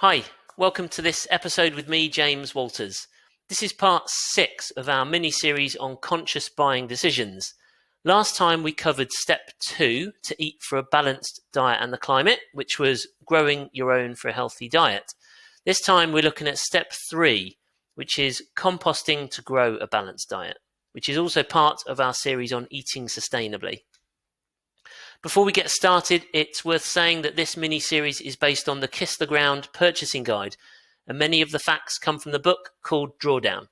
Hi, welcome to this episode with me, James Walters. This is part 6 of our mini-series on conscious buying decisions. Last time we covered step 2 to eat for a balanced diet and the climate, which was growing your own for a healthy diet. This time we're looking at step 3, which is composting to grow a balanced diet, which is also part of our series on eating sustainably. Before we get started, it's worth saying that this mini-series is based on the Kiss the Ground purchasing guide, and many of the facts come from the book called Drawdown.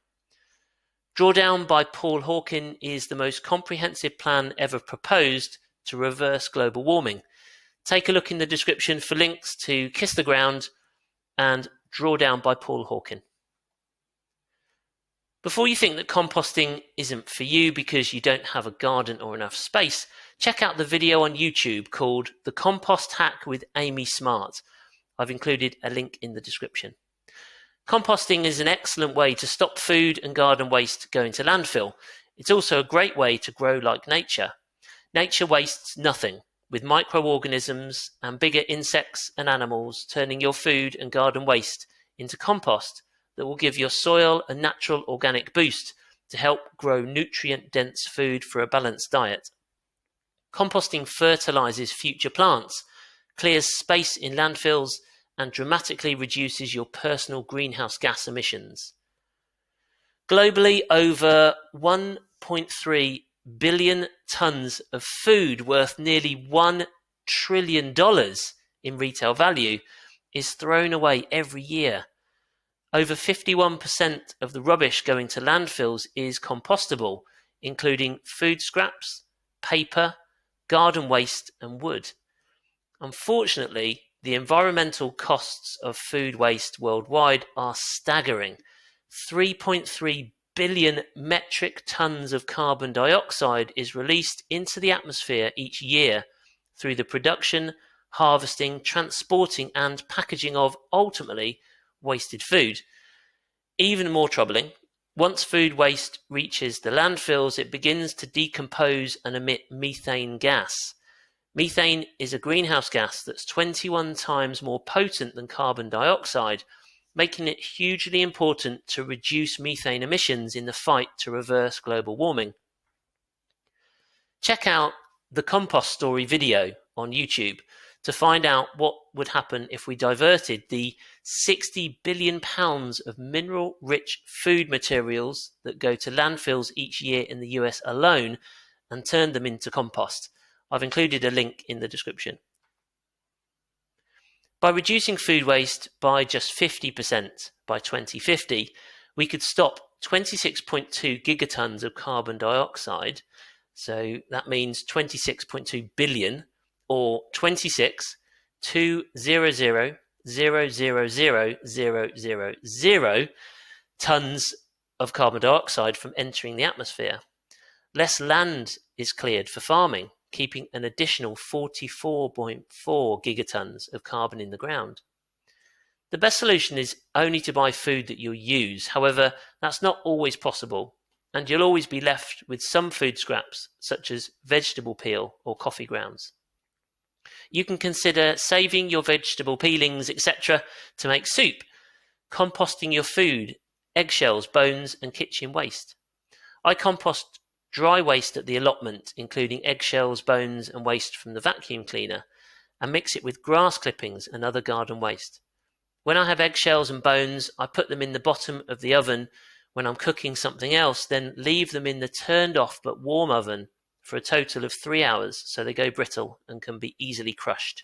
Drawdown by Paul Hawken is the most comprehensive plan ever proposed to reverse global warming. Take a look in the description for links to Kiss the Ground and Drawdown by Paul Hawken. Before you think that composting isn't for you because you don't have a garden or enough space, check out the video on YouTube called The Compost Hack with Amy Smart. I've included a link in the description. Composting is an excellent way to stop food and garden waste going to landfill. It's also a great way to grow like nature. Nature wastes nothing, with microorganisms and bigger insects and animals turning your food and garden waste into compost that will give your soil a natural organic boost to help grow nutrient-dense food for a balanced diet. Composting fertilizes future plants, clears space in landfills, and dramatically reduces your personal greenhouse gas emissions. Globally, over 1.3 billion tons of food worth nearly $1 trillion in retail value is thrown away every year. Over 51% of the rubbish going to landfills is compostable, including food scraps, paper, garden waste, and wood. Unfortunately, the environmental costs of food waste worldwide are staggering. 3.3 billion metric tons of carbon dioxide is released into the atmosphere each year through the production, harvesting, transporting, and packaging of, ultimately, wasted food. Even more troubling, once food waste reaches the landfills, it begins to decompose and emit methane gas. Methane is a greenhouse gas that's 21 times more potent than carbon dioxide, making it hugely important to reduce methane emissions in the fight to reverse global warming. Check out the Compost Story video on YouTube to find out what would happen if we diverted the 60 billion pounds of mineral-rich food materials that go to landfills each year in the US alone and turned them into compost. I've included a link in the description. By reducing food waste by just 50% by 2050, we could stop 26.2 gigatons of carbon dioxide. So that means 26.2 billion or 26,200,000,000 tons of carbon dioxide from entering the atmosphere. Less land is cleared for farming, keeping an additional 44.4 gigatons of carbon in the ground. The best solution is only to buy food that you'll use. However, that's not always possible, and you'll always be left with some food scraps, such as vegetable peel or coffee grounds. You can consider saving your vegetable peelings, etc., to make soup, composting your food, eggshells, bones, and kitchen waste. I compost dry waste at the allotment, including eggshells, bones, and waste from the vacuum cleaner, and mix it with grass clippings and other garden waste. When I have eggshells and bones, I put them in the bottom of the oven when I'm cooking something else, then leave them in the turned off but warm oven for a total of 3 hours so they go brittle and can be easily crushed.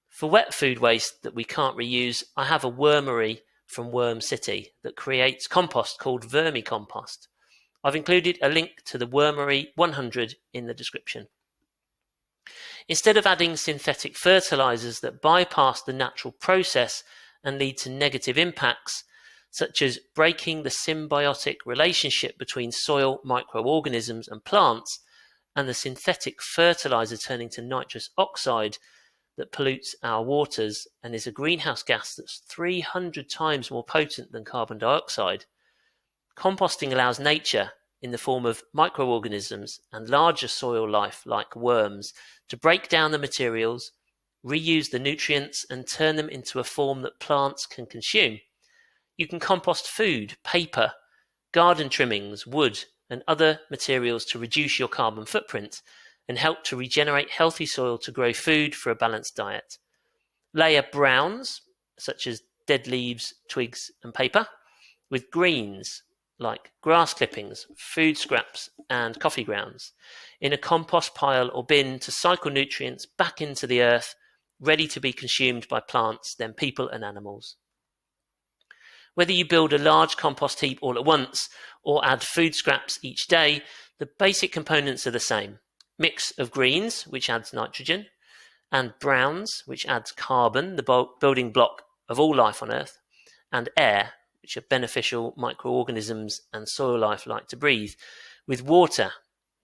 For wet food waste that we can't reuse, I have a wormery from Worm City that creates compost called vermicompost. I've included a link to the Wormery 100 in the description. Instead of adding synthetic fertilizers that bypass the natural process and lead to negative impacts, such as breaking the symbiotic relationship between soil microorganisms and plants, and the synthetic fertilizer turning to nitrous oxide that pollutes our waters and is a greenhouse gas that's 300 times more potent than carbon dioxide, composting allows nature, in the form of microorganisms and larger soil life like worms, to break down the materials, reuse the nutrients and turn them into a form that plants can consume. You can compost food, paper, garden trimmings, wood, and other materials to reduce your carbon footprint and help to regenerate healthy soil to grow food for a balanced diet. Layer browns, such as dead leaves, twigs, and paper, with greens, like grass clippings, food scraps, and coffee grounds, in a compost pile or bin to cycle nutrients back into the earth, ready to be consumed by plants, then people and animals. Whether you build a large compost heap all at once or add food scraps each day, the basic components are the same. Mix of greens, which adds nitrogen, and browns, which adds carbon, the building block of all life on Earth, and air, which are beneficial microorganisms and soil life like to breathe, with water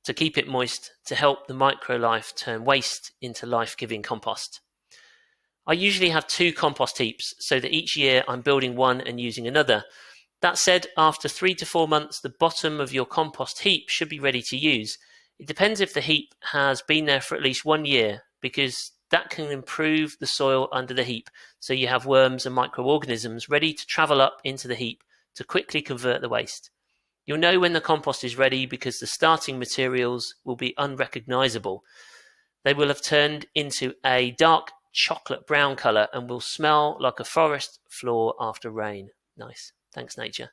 to keep it moist to help the microlife turn waste into life-giving compost. I usually have 2 compost heaps so that each year I'm building one and using another. That said, after 3 to 4 months, the bottom of your compost heap should be ready to use. It depends if the heap has been there for at least 1 year, because that can improve the soil under the heap, so you have worms and microorganisms ready to travel up into the heap to quickly convert the waste. You'll know when the compost is ready because the starting materials will be unrecognizable. They will have turned into a dark chocolate brown colour and will smell like a forest floor after rain. Nice. Thanks, nature.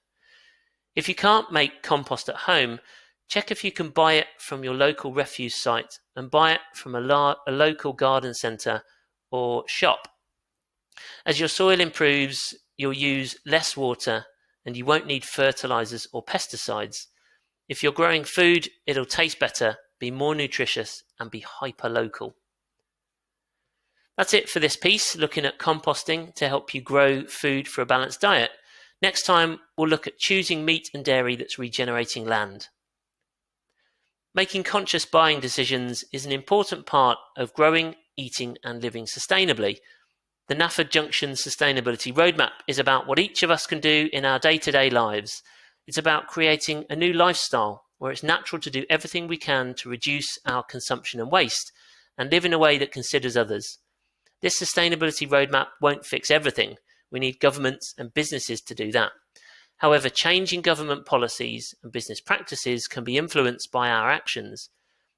If you can't make compost at home, check if you can buy it from your local refuse site and buy it from a local garden centre or shop. As your soil improves, you'll use less water and you won't need fertilisers or pesticides. If you're growing food, it'll taste better, be more nutritious, and be hyper-local. That's it for this piece, looking at composting to help you grow food for a balanced diet. Next time, we'll look at choosing meat and dairy that's regenerating land. Making conscious buying decisions is an important part of growing, eating, and living sustainably. The Nafford Junction Sustainability Roadmap is about what each of us can do in our day-to-day lives. It's about creating a new lifestyle where it's natural to do everything we can to reduce our consumption and waste and live in a way that considers others. This sustainability roadmap won't fix everything. We need governments and businesses to do that. However, changing government policies and business practices can be influenced by our actions.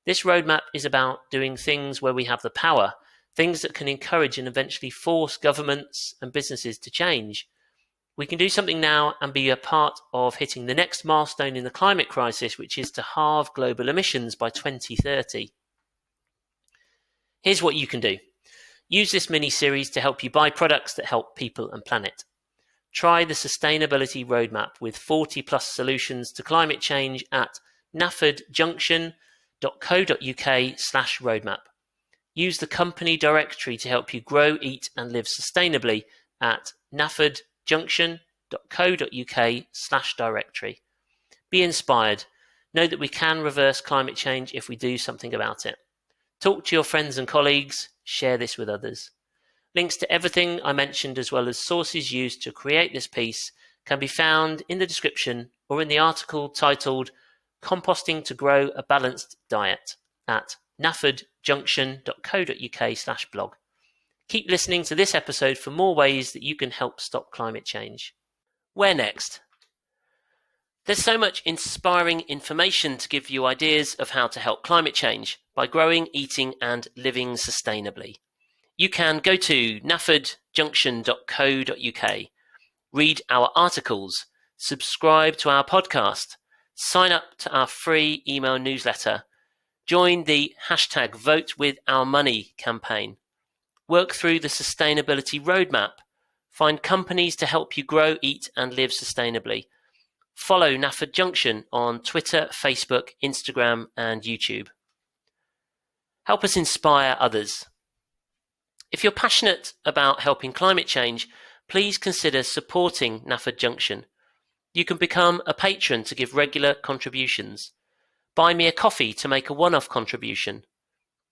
This roadmap is about doing things where we have the power, things that can encourage and eventually force governments and businesses to change. We can do something now and be a part of hitting the next milestone in the climate crisis, which is to halve global emissions by 2030. Here's what you can do. Use this mini-series to help you buy products that help people and planet. Try the Sustainability Roadmap with 40 plus solutions to climate change at naffordjunction.co.uk/roadmap. Use the company directory to help you grow, eat and live sustainably at naffordjunction.co.uk/directory. Be inspired. Know that we can reverse climate change if we do something about it. Talk to your friends and colleagues. Share this with others. Links to everything I mentioned, as well as sources used to create this piece, can be found in the description or in the article titled Composting to Grow a Balanced Diet at naffordjunction.co.uk/blog. Keep listening to this episode for more ways that you can help stop climate change. Where next? There's so much inspiring information to give you ideas of how to help climate change by growing, eating and living sustainably. You can go to naffordjunction.co.uk, read our articles, subscribe to our podcast, sign up to our free email newsletter, join the #VoteWithOurMoney campaign, work through the Sustainability Roadmap, find companies to help you grow, eat and live sustainably. Follow Nafford Junction on Twitter, Facebook, Instagram and YouTube. Help us inspire others. If you're passionate about helping climate change, please consider supporting Nafford Junction. You can become a patron to give regular contributions. Buy me a coffee to make a one-off contribution.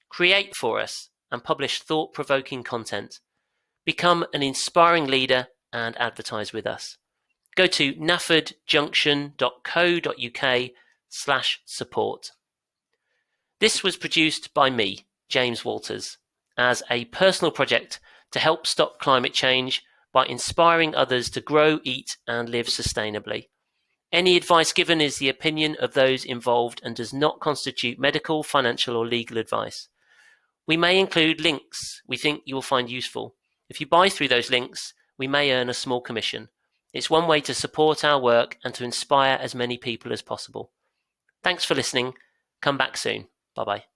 Create for us and publish thought-provoking content. Become an inspiring leader and advertise with us. Go to naffordjunction.co.uk/support. This was produced by me, James Walters, as a personal project to help stop climate change by inspiring others to grow, eat, and live sustainably. Any advice given is the opinion of those involved and does not constitute medical, financial, or legal advice. We may include links we think you will find useful. If you buy through those links, we may earn a small commission. It's one way to support our work and to inspire as many people as possible. Thanks for listening. Come back soon. Bye-bye.